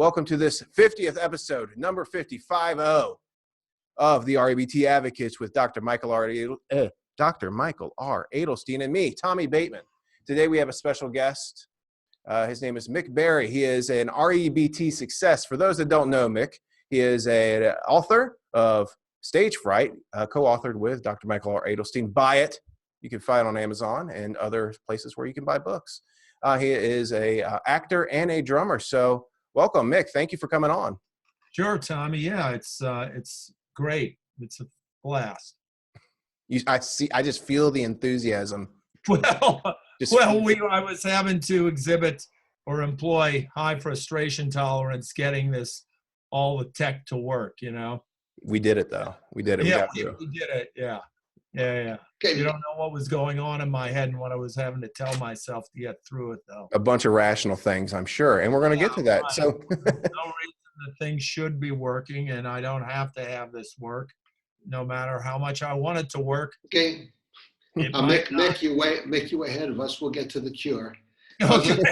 Welcome to this 50th episode, number 50 of the REBT Advocates with Dr. Michael R. Edelstein and me, Tommy Bateman. Today we have a special guest. His name is Mick Berry. He is an REBT success. For those that don't know Mick, he is an author of Stage Fright, co-authored with Dr. Michael R. Edelstein. Buy it. You can find it on Amazon and other places where you can buy books. He is a actor and a drummer. So welcome, Mick. Thank you for coming on. Sure, Tommy. Yeah, it's great. It's a blast. I just feel the enthusiasm. I was having to exhibit or employ high frustration tolerance getting all the tech to work, you know. We did it, though. We did it. Yeah, we did it. Yeah. Okay. You don't know what was going on in my head and what I was having to tell myself to get through it, though. A bunch of rational things, I'm sure. And we're going to get to that. Right. So no reason that things should be working, and I don't have to have this work, no matter how much I want it to work. Okay. Mick, you ahead of us. We'll get to the cure. Okay.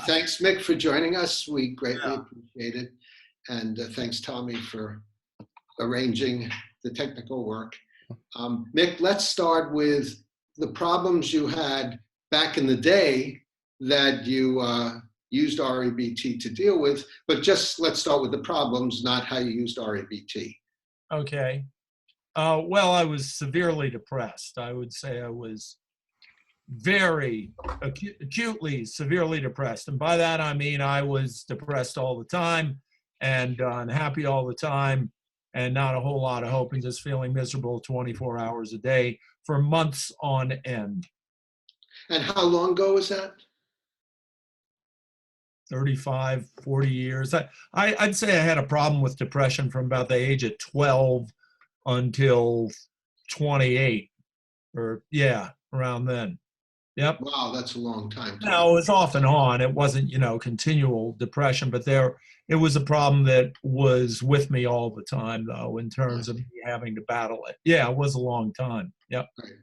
Thanks, Mick, for joining us. We greatly appreciate it. And thanks, Tommy, for arranging the technical work. Mick, let's start with the problems you had back in the day that you used REBT to deal with, but let's start with the problems, not how you used REBT. Okay. Well, I was severely depressed. I would say I was very acutely, severely depressed. And by that, I mean I was depressed all the time and unhappy all the time, and not a whole lot of hope, and just feeling miserable 24 hours a day for months on end. And how long ago was that? 35, 40 years. I'd say I had a problem with depression from about the age of 12 until 28, around then. Yep. Wow, that's a long time. No, it was off and on. It wasn't, continual depression, but it was a problem that was with me all the time, though, in terms of me having to battle it. Yeah, it was a long time. Yep. Right.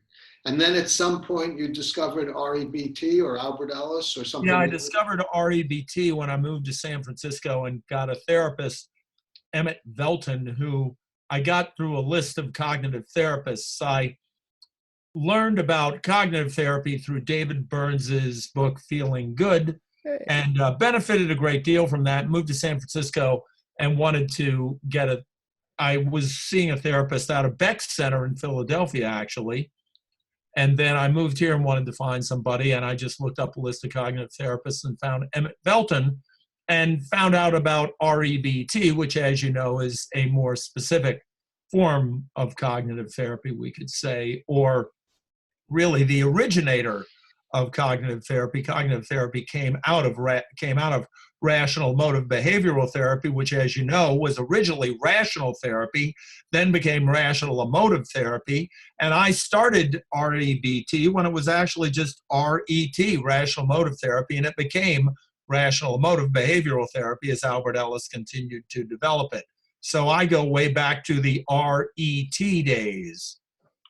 And then at some point you discovered REBT or Albert Ellis or something? Yeah, I discovered REBT when I moved to San Francisco and got a therapist, Emmett Velton, who I got through a list of cognitive therapists. I learned about cognitive therapy through David Burns's book, Feeling Good, and benefited a great deal from that. Moved to San Francisco and wanted to I was seeing a therapist out of Beck Center in Philadelphia, actually. And then I moved here and wanted to find somebody, and I just looked up a list of cognitive therapists and found Emmett Velton and found out about REBT, which, as you know, is a more specific form of cognitive therapy, we could say, or really the originator of cognitive therapy. Cognitive therapy came out of rational emotive behavioral therapy, which, as you know, was originally rational therapy, then became rational emotive therapy. And I started REBT when it was actually just RET, rational emotive therapy, and it became rational emotive behavioral therapy as Albert Ellis continued to develop it. So I go way back to the RET days.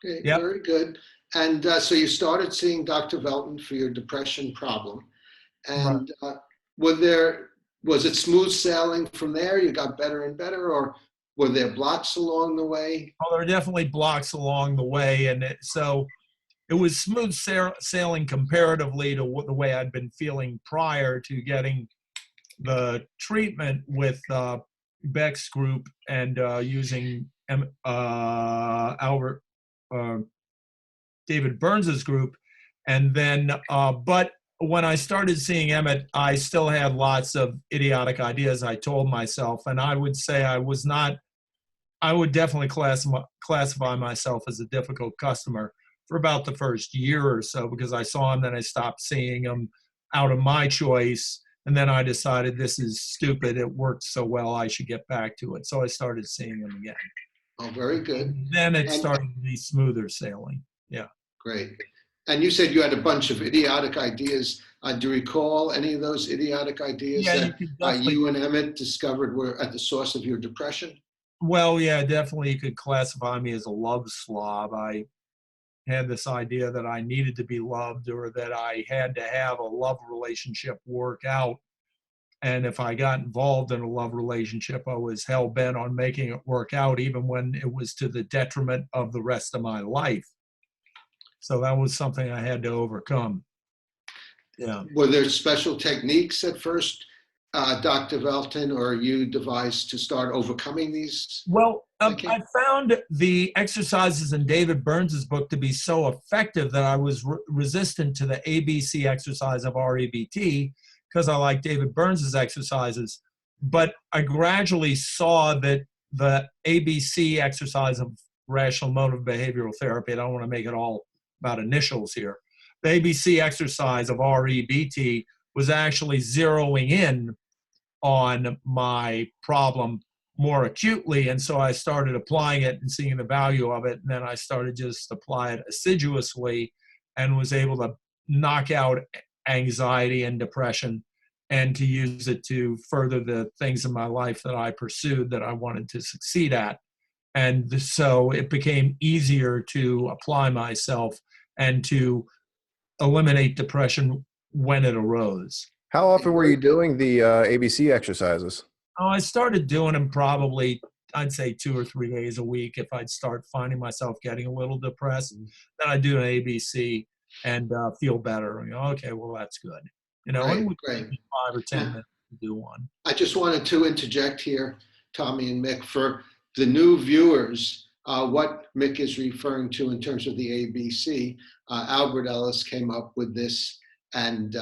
Okay, yep. Very good. And so you started seeing Dr. Velton for your depression problem. And was it smooth sailing from there? You got better and better, or were there blocks along the way? Well, there were definitely blocks along the way. And so it was smooth sailing comparatively to the way I'd been feeling prior to getting the treatment with Beck's group and using David Burns's group. And then, but when I started seeing Emmett, I still had lots of idiotic ideas, I told myself. And I would say I would definitely classify myself as a difficult customer for about the first year or so, because I saw him, then I stopped seeing him out of my choice. And then I decided this is stupid. It worked so well, I should get back to it. So I started seeing him again. Oh, very good. And then it started to be smoother sailing. Yeah. Great. And you said you had a bunch of idiotic ideas. Do you recall any of those idiotic ideas that you and Emmett discovered were at the source of your depression? Well, yeah, definitely you could classify me as a love slob. I had this idea that I needed to be loved, or that I had to have a love relationship work out And if I got involved in a love relationship, I was hell bent on making it work out, even when it was to the detriment of the rest of my life. So that was something I had to overcome. Yeah. Were there special techniques at first, Dr. Velton, or you devised to start overcoming these? Well, I found the exercises in David Burns's book to be so effective that I was resistant to the ABC exercise of REBT because I like David Burns's exercises. But I gradually saw that the ABC exercise of rational motive behavioral therapy, I don't want to make it all about initials here, the ABC exercise of REBT was actually zeroing in on my problem more acutely. And so I started applying it and seeing the value of it. And then I started just apply it assiduously and was able to knock out anxiety and depression and to use it to further the things in my life that I pursued that I wanted to succeed at. And so it became easier to apply myself and to eliminate depression when it arose. How often were you doing the ABC exercises? Oh, I started doing them probably, I'd say 2 or 3 days a week. If I'd start finding myself getting a little depressed, then I'd do an ABC and feel better. You know, okay, well, that's good. You know, Great, it would great. take me 5 or 10 minutes to do one. I just wanted to interject here, Tommy and Mick, for the new viewers, what Mick is referring to in terms of the ABC. Albert Ellis came up with this, and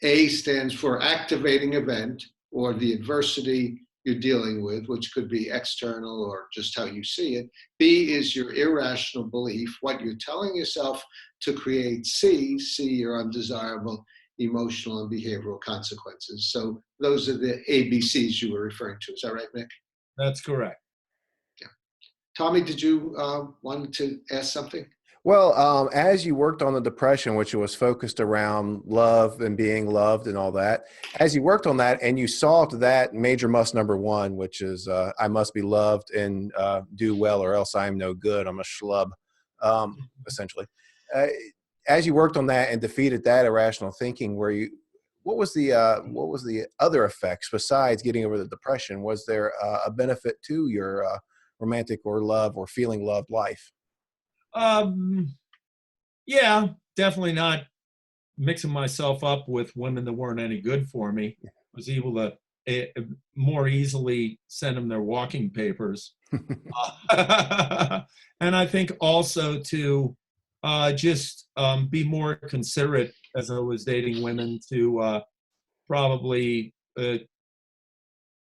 A stands for activating event, or the adversity you're dealing with, which could be external or just how you see it. B is your irrational belief, what you're telling yourself to create. C, your undesirable emotional and behavioral consequences. So those are the ABCs you were referring to. Is that right, Mick? That's correct. Yeah. Tommy, did you want to ask something? Well, as you worked on the depression, which was focused around love and being loved and all that, as you worked on that and you solved that major must number 1, which is I must be loved and do well or else I'm no good. I'm a schlub, essentially. As you worked on that and defeated that irrational thinking, what was the other effects besides getting over the depression? Was there a benefit to your romantic or love or feeling loved life? Yeah, definitely not mixing myself up with women that weren't any good for me. I was able to more easily send them their walking papers. And I think also to just be more considerate as I was dating women, to probably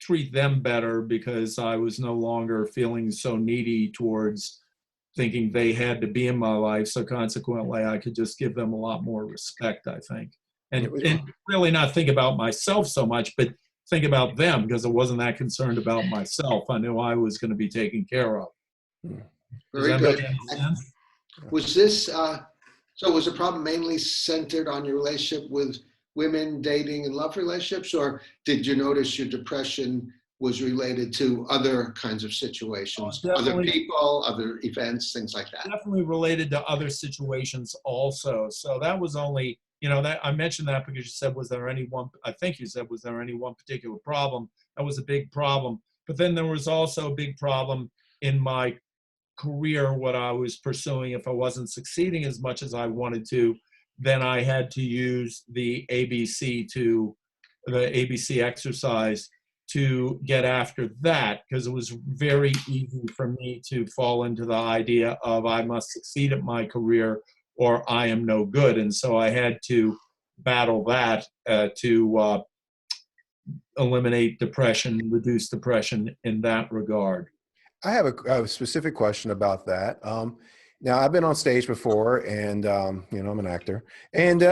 treat them better because I was no longer feeling so needy towards thinking they had to be in my life. So consequently, I could just give them a lot more respect, I think. And really not think about myself so much, but think about them, because I wasn't that concerned about myself. I knew I was going to be taken care of. Very good. Was this, so was the problem mainly centered on your relationship with women, dating and love relationships, or did you notice your depression was related to other kinds of situations, other people, other events, things like that? Definitely related to other situations also. So that was only, you know, that I mentioned that because you said, was there any one, I think you said, was there any one particular problem? That was a big problem. But then there was also a big problem in my career, what I was pursuing. If I wasn't succeeding as much as I wanted to, then I had to use the ABC exercise to get after that, because it was very easy for me to fall into the idea of I must succeed at my career or I am no good. And so I had to battle that to eliminate depression, reduce depression in that regard. I have a specific question about that. Now, I've been on stage before, and you know, I'm an actor, and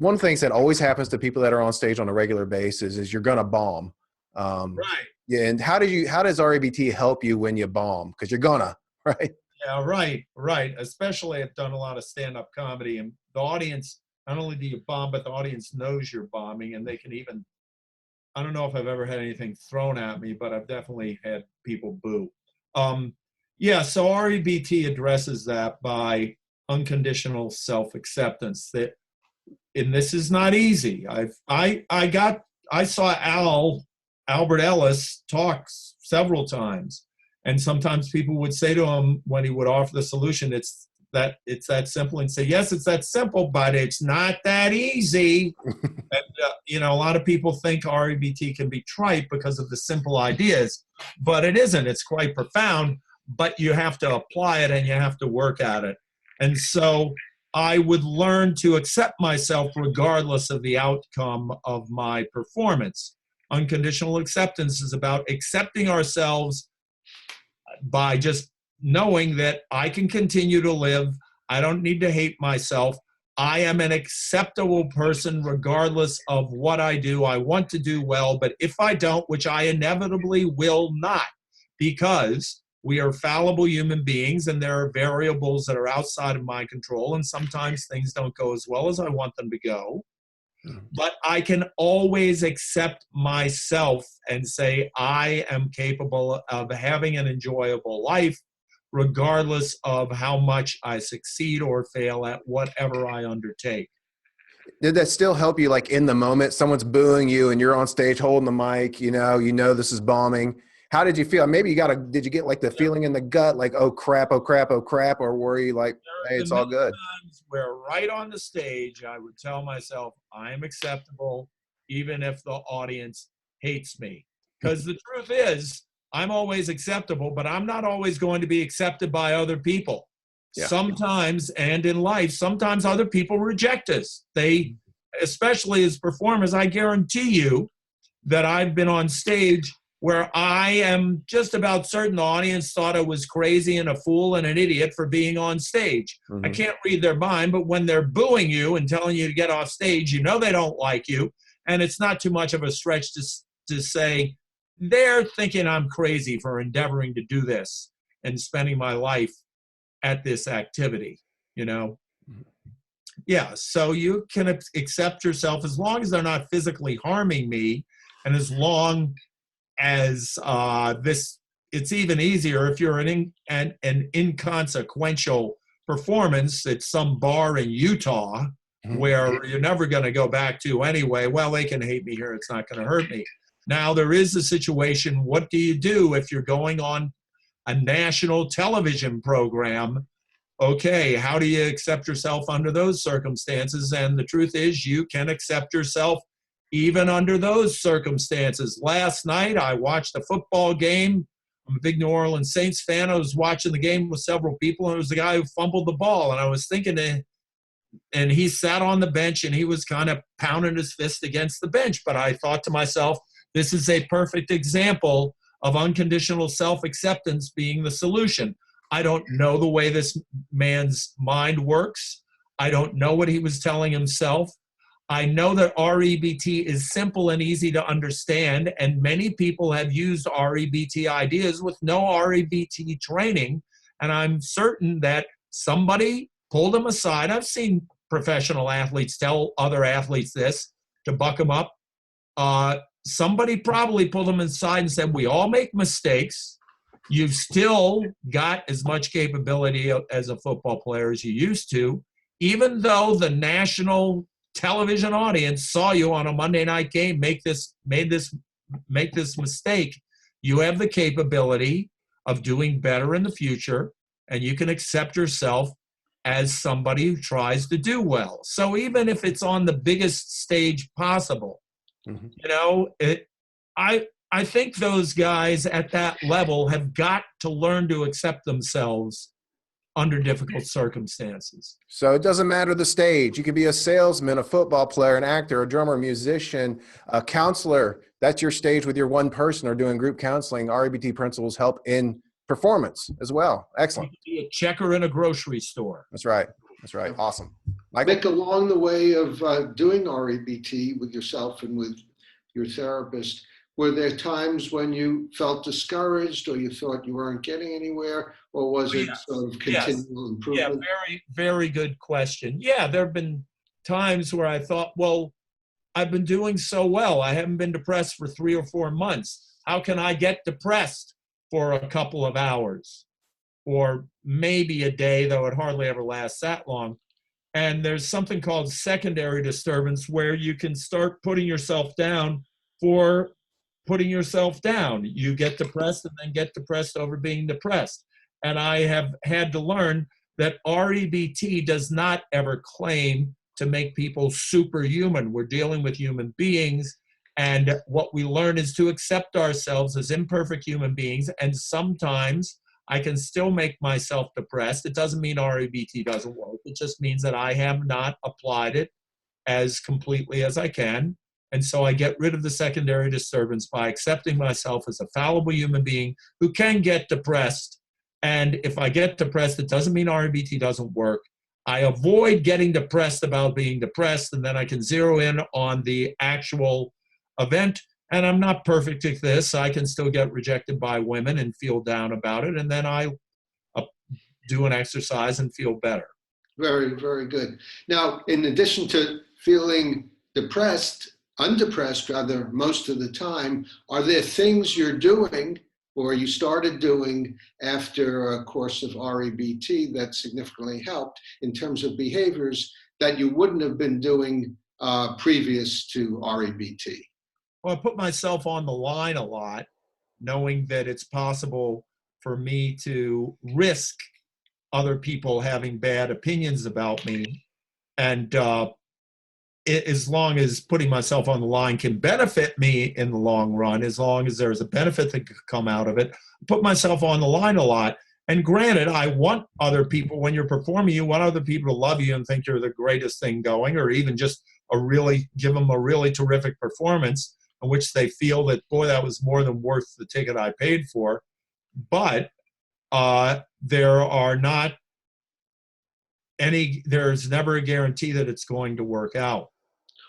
one of the things that always happens to people that are on stage on a regular basis is you're gonna bomb. Right. Yeah. And how does REBT help you when you bomb? Because you're gonna, right? Yeah, right. Especially I've done a lot of stand-up comedy, and the audience, not only do you bomb, but the audience knows you're bombing, and they can even, I don't know if I've ever had anything thrown at me, but I've definitely had people boo. Yeah, so REBT addresses that by unconditional self-acceptance. That and this is not easy. I saw Albert Ellis talk several times, and sometimes people would say to him when he would offer the solution, it's that simple, and say, yes, it's that simple, but it's not that easy. And a lot of people think REBT can be trite because of the simple ideas, but it isn't. It's quite profound, but you have to apply it and you have to work at it. And so I would learn to accept myself regardless of the outcome of my performance. Unconditional acceptance is about accepting ourselves by just knowing that I can continue to live. I don't need to hate myself. I am an acceptable person regardless of what I do. I want to do well, but if I don't, which I inevitably will not, because we are fallible human beings and there are variables that are outside of my control, and sometimes things don't go as well as I want them to go. But I can always accept myself and say I am capable of having an enjoyable life regardless of how much I succeed or fail at whatever I undertake. Did that still help you, like in the moment, someone's booing you and you're on stage holding the mic, you know this is bombing. How did you feel? Maybe did you get like the feeling in the gut, like, oh crap, oh crap, oh crap, or were you like, hey, it's all good? Times where right on the stage, I would tell myself, I am acceptable, even if the audience hates me. Because the truth is, I'm always acceptable, but I'm not always going to be accepted by other people. Yeah. Sometimes, and in life, sometimes other people reject us. They, especially as performers, I guarantee you that I've been on stage where I am just about certain the audience thought I was crazy and a fool and an idiot for being on stage. Mm-hmm. I can't read their mind, but when they're booing you and telling you to get off stage, you know they don't like you, and it's not too much of a stretch to say, they're thinking I'm crazy for endeavoring to do this and spending my life at this activity, Yeah, so you can accept yourself as long as they're not physically harming me, and as long as it's even easier if you're an inconsequential performance at some bar in Utah where you're never going to go back to anyway. Well, they can hate me here. It's not going to hurt me. Now, there is a situation, what do you do if you're going on a national television program? Okay, how do you accept yourself under those circumstances? And the truth is, you can accept yourself even under those circumstances. Last night, I watched a football game. I'm a big New Orleans Saints fan. I was watching the game with several people, and it was the guy who fumbled the ball. And I was thinking, and he sat on the bench, and he was kind of pounding his fist against the bench. But I thought to myself, this is a perfect example of unconditional self-acceptance being the solution. I don't know the way this man's mind works. I don't know what he was telling himself. I know that REBT is simple and easy to understand, and many people have used REBT ideas with no REBT training, and I'm certain that somebody pulled them aside. I've seen professional athletes tell other athletes this to buck them up. Somebody probably pulled them aside and said, we all make mistakes. You've still got as much capability as a football player as you used to, even though the national television audience saw you on a Monday night game make this mistake. You have the capability of doing better in the future, and you can accept yourself as somebody who tries to do well. So even if it's on the biggest stage possible, I think those guys at that level have got to learn to accept themselves under difficult circumstances. So it doesn't matter the stage. You could be a salesman, a football player, an actor, a drummer, a musician, a counselor. That's your stage with your one person or doing group counseling. REBT principles help in performance as well. Excellent. You could be a checker in a grocery store. That's right. That's right. Awesome. Michael? Mick, along the way of doing REBT with yourself and with your therapist, were there times when you felt discouraged or you thought you weren't getting anywhere, or was it sort of continual improvement? Yeah, very, very good question. Yeah, there have been times where I thought, well, I've been doing so well. I haven't been depressed for 3 or 4 months. How can I get depressed for a couple of hours or maybe a day, though it hardly ever lasts that long? And there's something called secondary disturbance where you can start putting yourself down for putting yourself down. You get depressed and then get depressed over being depressed. And I have had to learn that REBT does not ever claim to make people superhuman. We're dealing with human beings. And what we learn is to accept ourselves as imperfect human beings. And sometimes I can still make myself depressed. It doesn't mean REBT doesn't work. It just means that I have not applied it as completely as I can. And so I get rid of the secondary disturbance by accepting myself as a fallible human being who can get depressed. And if I get depressed, it doesn't mean REBT doesn't work. I avoid getting depressed about being depressed, and then I can zero in on the actual event. And I'm not perfect at this. I can still get rejected by women and feel down about it. And then I do an exercise and feel better. Very, very good. Now, in addition to feeling depressed, undepressed rather, most of the time, are there things you're doing or you started doing after a course of REBT that significantly helped in terms of behaviors that you wouldn't have been doing previous to REBT? Well, I put myself on the line a lot, knowing that it's possible for me to risk other people having bad opinions about me. And as long as putting myself on the line can benefit me in the long run, as long as there's a benefit that could come out of it, I put myself on the line a lot. And granted, I want other people, when you're performing, you want other people to love you and think you're the greatest thing going, or even just give them a really terrific performance in which they feel that, boy, that was more than worth the ticket I paid for. But there's never a guarantee that it's going to work out.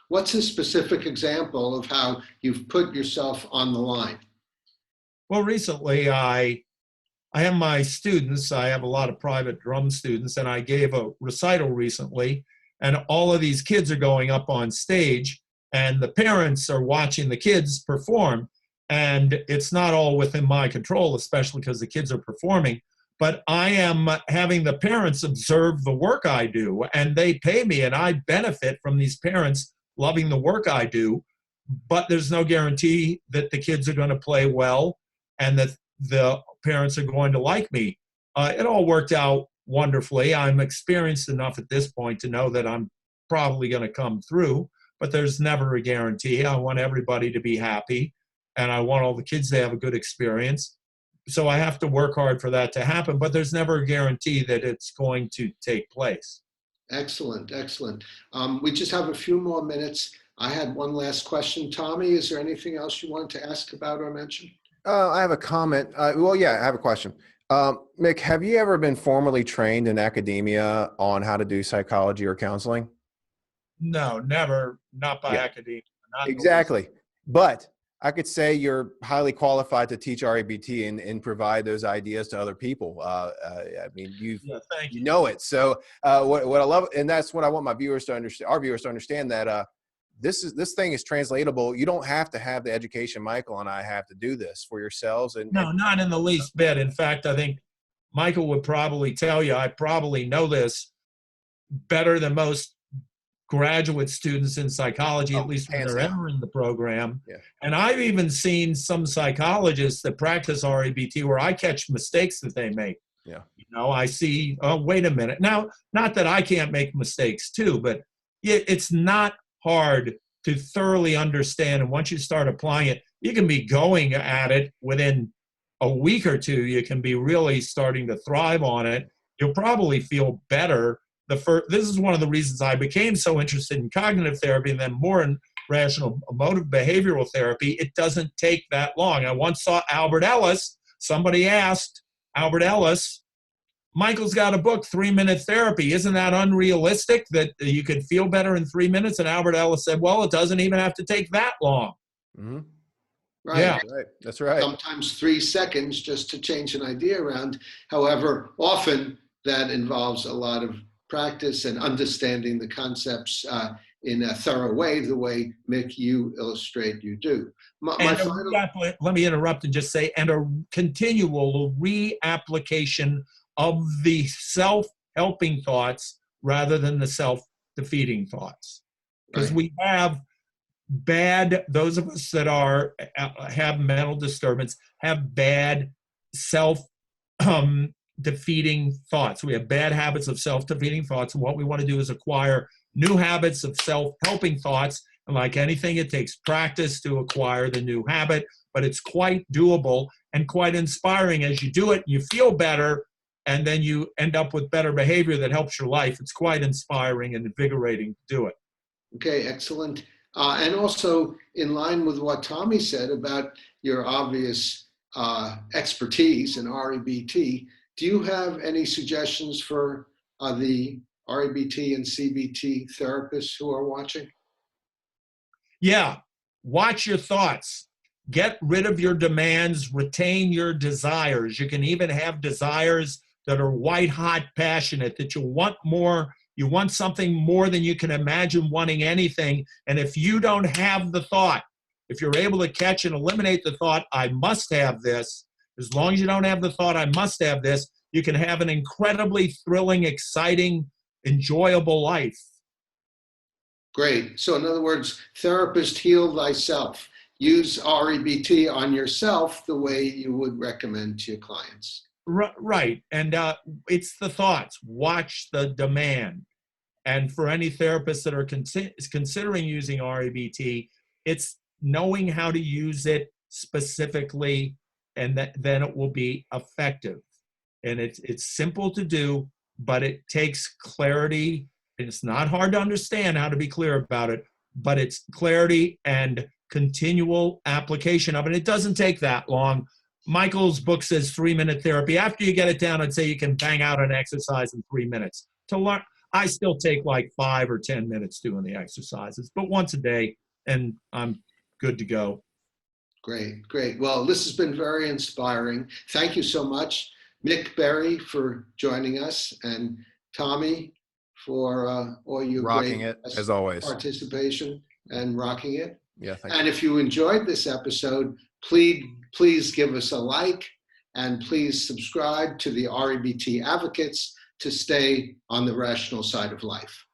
What's a specific example of how you've put yourself on the line? Well, recently I have my students, I have a lot of private drum students, and I gave a recital recently, and all of these kids are going up on stage, and the parents are watching the kids perform, and it's not all within my control, especially because the kids are performing. But I am having the parents observe the work I do, and they pay me, and I benefit from these parents loving the work I do, but there's no guarantee that the kids are going to play well and that the parents are going to like me. It all worked out wonderfully. I'm experienced enough at this point to know that I'm probably going to come through, but there's never a guarantee. I want everybody to be happy, and I want all the kids to have a good experience. So I have to work hard for that to happen, but there's never a guarantee that it's going to take place. Excellent, excellent. We just have a few more minutes. I had one last question. Tommy, is there anything else you wanted to ask about or mention? I have a comment. Well, yeah, I have a question. Mick, have you ever been formally trained in academia on how to do psychology or counseling? No, never, not by academia. Exactly. But I could say you're highly qualified to teach REBT and provide those ideas to other people. I mean, you know it. So what I love, and that's what I want my viewers to understand, our viewers to understand, that this thing is translatable. You don't have to have the education Michael and I have to do this for yourselves. No, not in the least bit. In fact, I think Michael would probably tell you, I probably know this better than most graduate students in psychology, at least when they're entering the program. Yeah. And I've even seen some psychologists that practice REBT where I catch mistakes that they make. Yeah. You know, I see, oh, wait a minute. Now, not that I can't make mistakes too, but it's not hard to thoroughly understand. And once you start applying it, you can be going at it within a week or two. You can be really starting to thrive on it. You'll probably feel better. This is one of the reasons I became so interested in cognitive therapy and then more in rational emotive behavioral therapy. It doesn't take that long. I once saw Albert Ellis. Somebody asked Albert Ellis, Michael's got a book, 3-Minute Therapy. Isn't that unrealistic that you could feel better in 3 minutes? And Albert Ellis said, well, it doesn't even have to take that long. Mm-hmm. Right. Yeah. Right. That's right. Sometimes 3 seconds just to change an idea around. However, often that involves a lot of practice and understanding the concepts in a thorough way, the way, Mick, you illustrate you do. Let me interrupt and just say, and a continual reapplication of the self-helping thoughts rather than the self-defeating thoughts. Because Right. we have those of us that have mental disturbance have bad self-defeating thoughts. We have bad habits of self-defeating thoughts. And what we want to do is acquire new habits of self-helping thoughts. And like anything, it takes practice to acquire the new habit, but it's quite doable and quite inspiring. As you do it, you feel better, and then you end up with better behavior that helps your life. It's quite inspiring and invigorating to do it. Okay, excellent. And also, in line with what Tommy said about your obvious expertise in REBT, do you have any suggestions for the REBT and CBT therapists who are watching? Yeah, watch your thoughts. Get rid of your demands, retain your desires. You can even have desires that are white hot passionate, that you want more. You want something more than you can imagine wanting anything. And if you don't have the thought, if you're able to catch and eliminate the thought, I must have this, as long as you don't have the thought, I must have this, you can have an incredibly thrilling, exciting, enjoyable life. Great. So in other words, therapist, heal thyself. Use REBT on yourself the way you would recommend to your clients. Right. And it's the thoughts. Watch the demand. And for any therapists that are considering using REBT, it's knowing how to use it specifically, and then it will be effective. And it's simple to do, but it takes clarity. And it's not hard to understand how to be clear about it, but it's clarity and continual application of it. It doesn't take that long. Michael's book says 3-minute therapy. After you get it down, I'd say you can bang out an exercise in 3 minutes. To learn, I still take like 5 or 10 minutes doing the exercises, but once a day, and I'm good to go. Great, great. Well, this has been very inspiring. Thank you so much, Mick Berry, for joining us, and Tommy for all your Rocking great it, as always. participation and rocking it. Yeah, thank And if you enjoyed this episode, please give us a like, and please subscribe to the REBT Advocates to stay on the rational side of life.